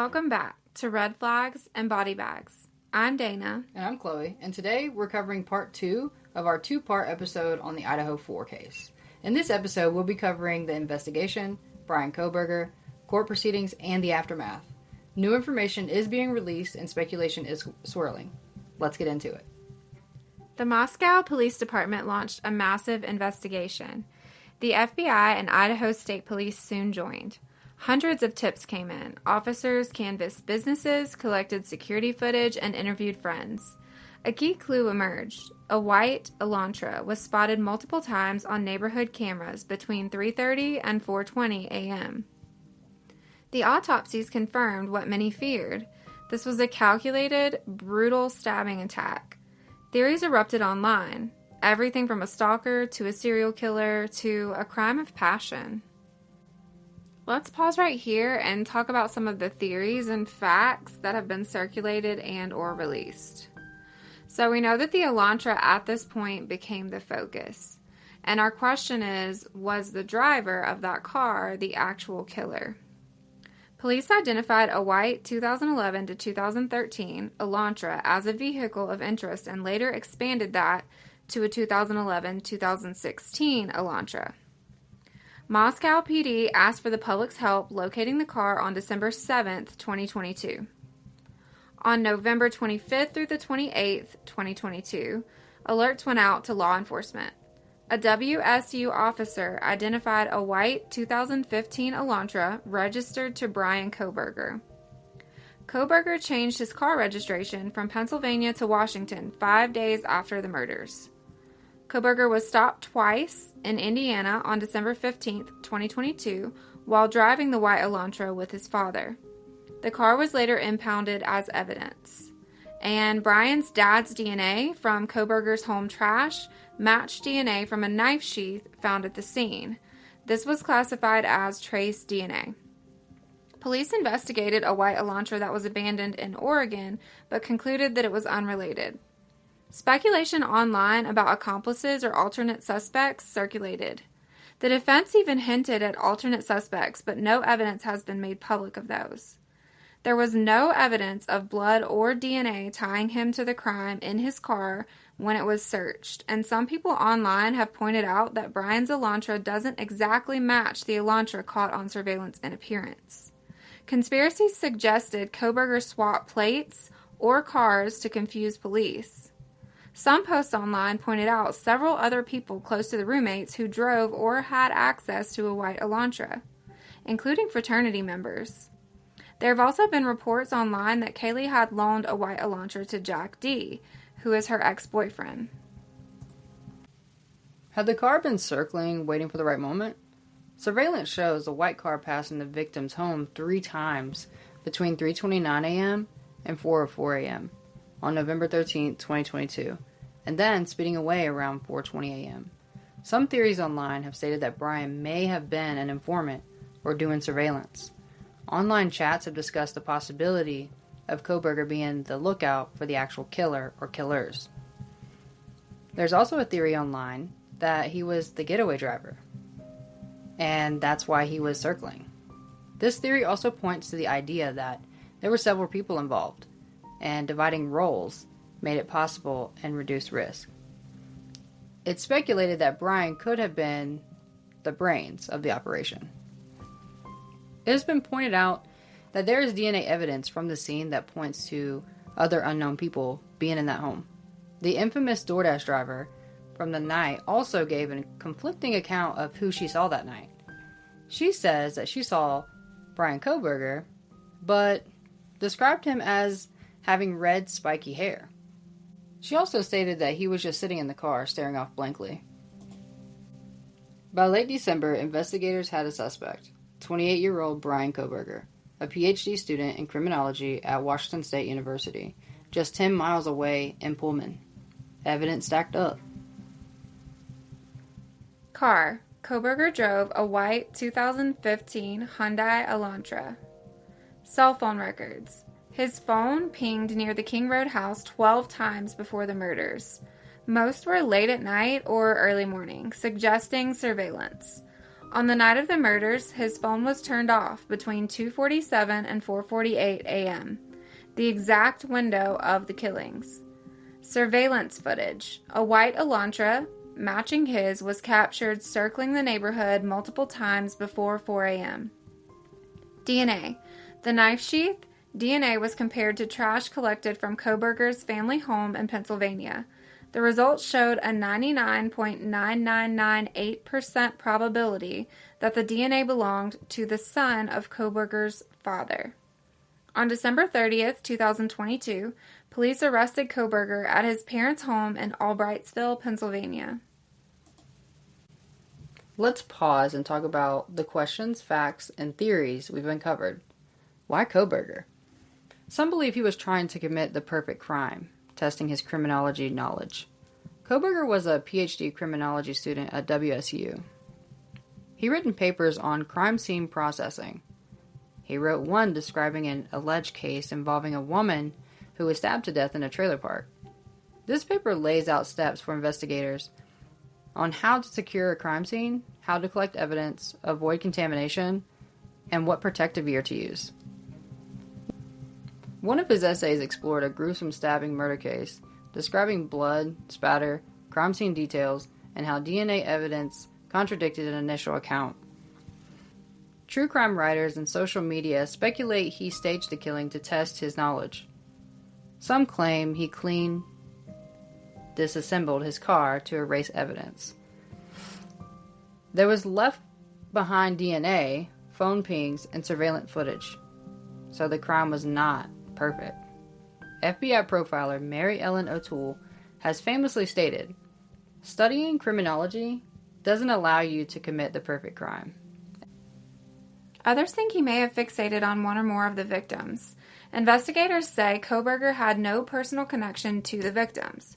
Welcome back to Red Flags and Body Bags. I'm Dana. And I'm Chloe, and today we're covering part 2 of our 2-part episode on the Idaho 4 case. In this episode, we'll be covering the investigation, Bryan Kohberger, court proceedings, and the aftermath. New information is being released and speculation is swirling. Let's get into it. The Moscow Police Department launched a massive investigation. The FBI and Idaho State Police soon joined. Hundreds of tips came in. Officers canvassed businesses, collected security footage, and interviewed friends. A key clue emerged. A white Elantra was spotted multiple times on neighborhood cameras between 3:30 and 4:20 a.m. The autopsies confirmed what many feared. This was a calculated, brutal stabbing attack. Theories erupted online. Everything from a stalker to a serial killer to a crime of passion. Let's pause right here and talk about some of the theories and facts that have been circulated and or released. So we know that the Elantra at this point became the focus. And our question is, was the driver of that car the actual killer? Police identified a white 2011 to 2013 Elantra as a vehicle of interest and later expanded that to a 2011-2016 Elantra. Moscow PD asked for the public's help locating the car on December 7th, 2022. On November 25th through the 28th, 2022, alerts went out to law enforcement. A WSU officer identified a white 2015 Elantra registered to Bryan Kohberger. Kohberger changed his car registration from Pennsylvania to Washington 5 days after the murders. Kohberger was stopped twice in Indiana on December 15, 2022, while driving the white Elantra with his father. The car was later impounded as evidence. And Bryan's dad's DNA from Kohberger's home trash matched DNA from a knife sheath found at the scene. This was classified as trace DNA. Police investigated a white Elantra that was abandoned in Oregon, but concluded that it was unrelated. Speculation online about accomplices or alternate suspects circulated. The defense even hinted at alternate suspects, but no evidence has been made public of those. There was no evidence of blood or DNA tying him to the crime in his car when it was searched, and some people online have pointed out that Bryan's Elantra doesn't exactly match the Elantra caught on surveillance in appearance. Conspiracies suggested Kohberger swapped plates or cars to confuse police. Some posts online pointed out several other people close to the roommates who drove or had access to a white Elantra, including fraternity members. There have also been reports online that Kaylee had loaned a white Elantra to Jack D., who is her ex-boyfriend. Had the car been circling, waiting for the right moment? Surveillance shows the white car passing the victim's home 3 times between 3:29 a.m. and 4:04 a.m. on November 13, 2022, and then speeding away around 4:20 a.m. Some theories online have stated that Bryan may have been an informant or doing surveillance. Online chats have discussed the possibility of Kohberger being the lookout for the actual killer or killers. There's also a theory online that he was the getaway driver, and that's why he was circling. This theory also points to the idea that there were several people involved, and dividing roles made it possible and reduced risk. It's speculated that Bryan could have been the brains of the operation. It has been pointed out that there is DNA evidence from the scene that points to other unknown people being in that home. The infamous DoorDash driver from the night also gave a conflicting account of who she saw that night. She says that she saw Bryan Kohberger, but described him as having red, spiky hair. She also stated that he was just sitting in the car, staring off blankly. By late December, investigators had a suspect, 28-year-old Bryan Kohberger, a PhD student in criminology at Washington State University, just 10 miles away in Pullman. Evidence stacked up. Car. Kohberger drove a white 2015 Hyundai Elantra. Cell phone records. His phone pinged near the King Road house 12 times before the murders. Most were late at night or early morning, suggesting surveillance. On the night of the murders, his phone was turned off between 2:47 and 4:48 a.m., the exact window of the killings. Surveillance footage, a white Elantra, matching his, was captured circling the neighborhood multiple times before 4 a.m. DNA. The knife sheath, DNA was compared to trash collected from Kohberger's family home in Pennsylvania. The results showed a 99.9998% probability that the DNA belonged to the son of Kohberger's father. On December 30th, 2022, police arrested Kohberger at his parents' home in Albrightsville, Pennsylvania. Let's pause and talk about the questions, facts, and theories we've uncovered. Why Kohberger? Some believe he was trying to commit the perfect crime, testing his criminology knowledge. Kohberger was a PhD criminology student at WSU. He written papers on crime scene processing. He wrote one describing an alleged case involving a woman who was stabbed to death in a trailer park. This paper lays out steps for investigators on how to secure a crime scene, how to collect evidence, avoid contamination, and what protective gear to use. One of his essays explored a gruesome stabbing murder case, describing blood, spatter, crime scene details, and how DNA evidence contradicted an initial account. True crime writers and social media speculate he staged the killing to test his knowledge. Some claim he disassembled his car to erase evidence. There was left behind DNA, phone pings, and surveillance footage, so the crime was not perfect. FBI profiler Mary Ellen O'Toole has famously stated, "Studying criminology doesn't allow you to commit the perfect crime." Others think he may have fixated on one or more of the victims. Investigators say Kohberger had no personal connection to the victims.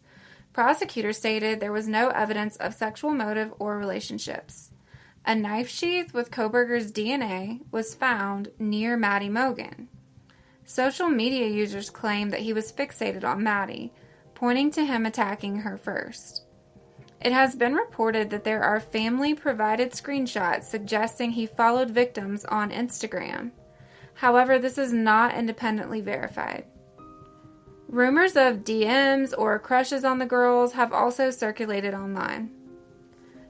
Prosecutors stated there was no evidence of sexual motive or relationships. A knife sheath with Kohberger's DNA was found near Maddie Mogen. Social media users claim that he was fixated on Maddie, pointing to him attacking her first. It has been reported that there are family-provided screenshots suggesting he followed victims on Instagram. However, this is not independently verified. Rumors of DMs or crushes on the girls have also circulated online.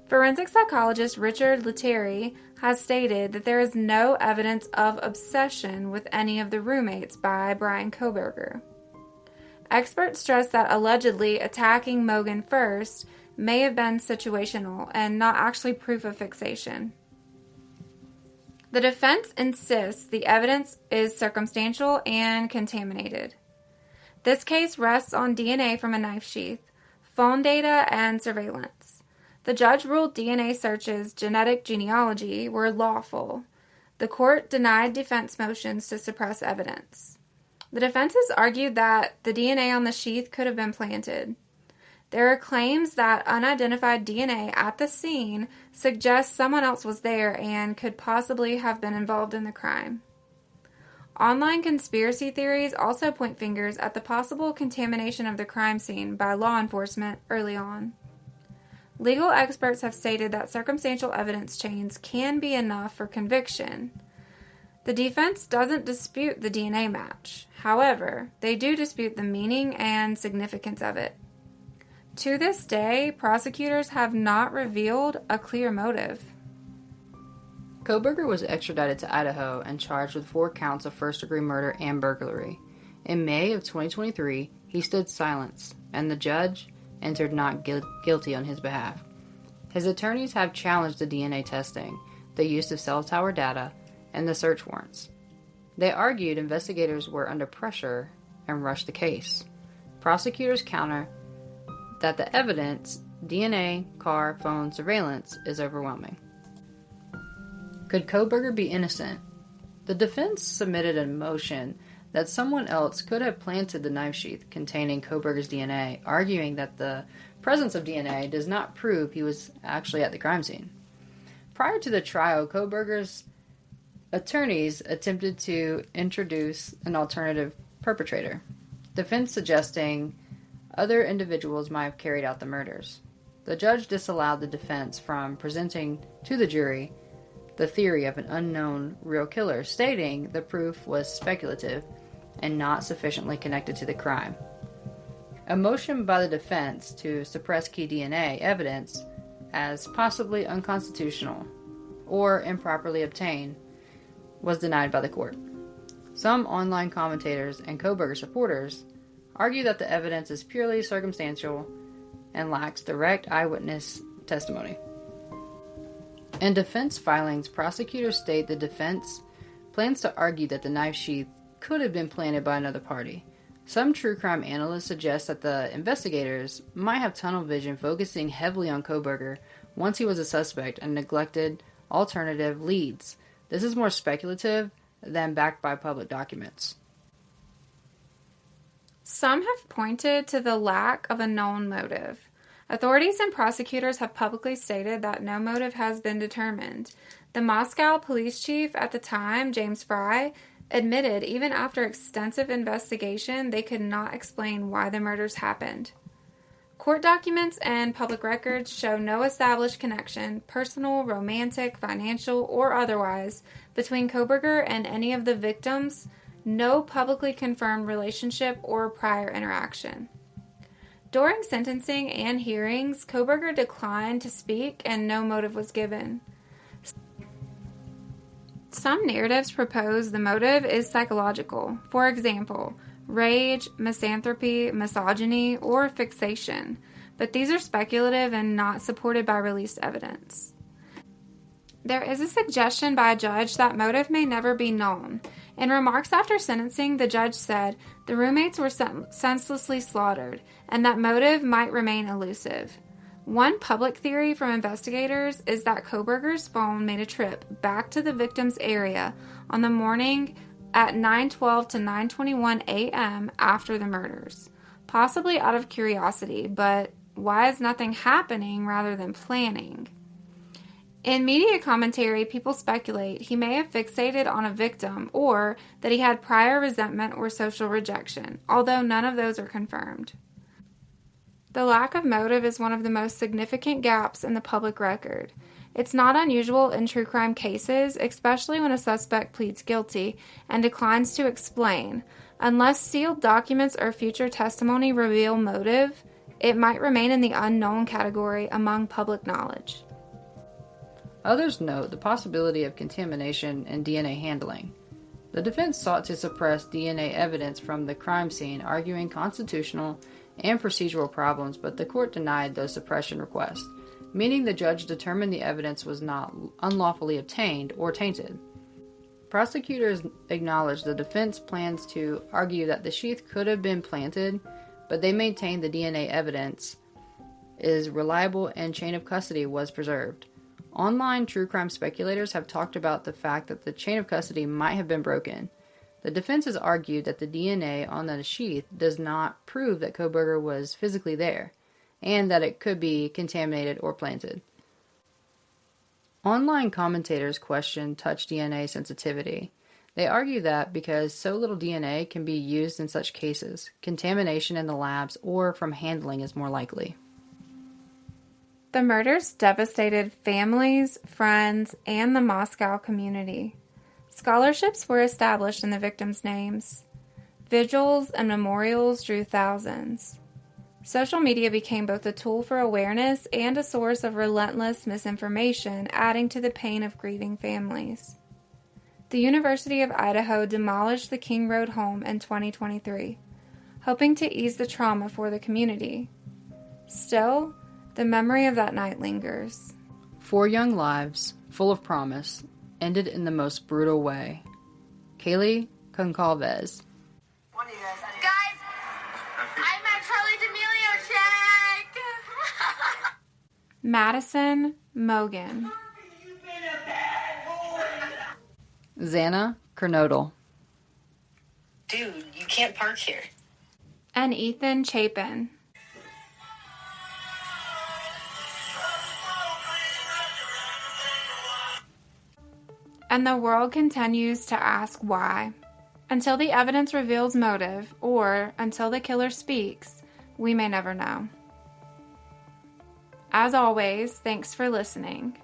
Forensic psychologist Richard Lettieri has stated that there is no evidence of obsession with any of the roommates by Brian Kohberger. Experts stress that allegedly attacking Mogen first may have been situational and not actually proof of fixation. The defense insists the evidence is circumstantial and contaminated. This case rests on DNA from a knife sheath, phone data, and surveillance. The judge ruled DNA searches, genetic genealogy, were lawful. The court denied defense motions to suppress evidence. The defense has argued that the DNA on the sheath could have been planted. There are claims that unidentified DNA at the scene suggests someone else was there and could possibly have been involved in the crime. Online conspiracy theories also point fingers at the possible contamination of the crime scene by law enforcement early on. Legal experts have stated that circumstantial evidence chains can be enough for conviction. The defense doesn't dispute the DNA match. However, they do dispute the meaning and significance of it. To this day, prosecutors have not revealed a clear motive. Kohberger was extradited to Idaho and charged with 4 counts of first-degree murder and burglary. In May of 2023, he stood silent, and the judge entered not guilty on his behalf. His attorneys have challenged the DNA testing, the use of cell tower data, and the search warrants. They argued investigators were under pressure and rushed the case. Prosecutors counter that the evidence, DNA, car, phone, surveillance, is overwhelming. Could Kohberger be innocent? The defense submitted a motion that someone else could have planted the knife sheath containing Kohberger's DNA, arguing that the presence of DNA does not prove he was actually at the crime scene. Prior to the trial, Kohberger's attorneys attempted to introduce an alternative perpetrator, defense suggesting other individuals might have carried out the murders. The judge disallowed the defense from presenting to the jury the theory of an unknown real killer, stating the proof was speculative and not sufficiently connected to the crime. A motion by the defense to suppress key DNA evidence as possibly unconstitutional or improperly obtained was denied by the court. Some online commentators and Kohberger supporters argue that the evidence is purely circumstantial and lacks direct eyewitness testimony. In defense filings, prosecutors state the defense plans to argue that the knife sheath could have been planted by another party. Some true crime analysts suggest that the investigators might have tunnel vision, focusing heavily on Kohberger once he was a suspect and neglected alternative leads. This is more speculative than backed by public documents. Some have pointed to the lack of a known motive. Authorities and prosecutors have publicly stated that no motive has been determined. The Moscow police chief at the time, James Fry, admitted even after extensive investigation they could not explain why the murders happened. Court documents and public records show no established connection, personal, romantic, financial, or otherwise, between Kohberger and any of the victims, no publicly confirmed relationship or prior interaction. During sentencing and hearings, Kohberger declined to speak and no motive was given. Some narratives propose the motive is psychological. For example, rage, misanthropy, misogyny, or fixation. But these are speculative and not supported by released evidence. There is a suggestion by a judge that motive may never be known. In remarks after sentencing, the judge said the roommates were senselessly slaughtered and that motive might remain elusive. One public theory from investigators is that Kohberger's phone made a trip back to the victim's area on the morning at 9:12 to 9:21 a.m. after the murders, possibly out of curiosity, but why is nothing happening rather than planning? In media commentary, people speculate he may have fixated on a victim or that he had prior resentment or social rejection, although none of those are confirmed. The lack of motive is one of the most significant gaps in the public record. It's not unusual in true crime cases, especially when a suspect pleads guilty and declines to explain. Unless sealed documents or future testimony reveal motive, it might remain in the unknown category among public knowledge. Others note the possibility of contamination in DNA handling. The defense sought to suppress DNA evidence from the crime scene, arguing constitutional and procedural problems, but the court denied those suppression requests, meaning the judge determined the evidence was not unlawfully obtained or tainted. Prosecutors acknowledged the defense plans to argue that the sheath could have been planted, but they maintained the DNA evidence is reliable and chain of custody was preserved. Online true crime speculators have talked about the fact that the chain of custody might have been broken. The defense has argued that the DNA on the sheath does not prove that Kohberger was physically there, and that it could be contaminated or planted. Online commentators question touch DNA sensitivity. They argue that because so little DNA can be used in such cases, contamination in the labs or from handling is more likely. The murders devastated families, friends, and the Moscow community. Scholarships were established in the victims' names. Vigils and memorials drew thousands. Social media became both a tool for awareness and a source of relentless misinformation, adding to the pain of grieving families. The University of Idaho demolished the King Road home in 2023, hoping to ease the trauma for the community. Still, the memory of that night lingers. 4 young lives, full of promise, ended in the most brutal way. Kaylee Concalves. Guys, I'm at Charlie D'Amelio check. Madison Mogan. Xana Kernodle. Dude, you can't park here. And Ethan Chapin. And the world continues to ask why. Until the evidence reveals motive, or until the killer speaks, we may never know. As always, thanks for listening.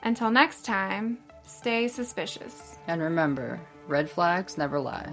Until next time, Stay suspicious. And remember, red flags never lie.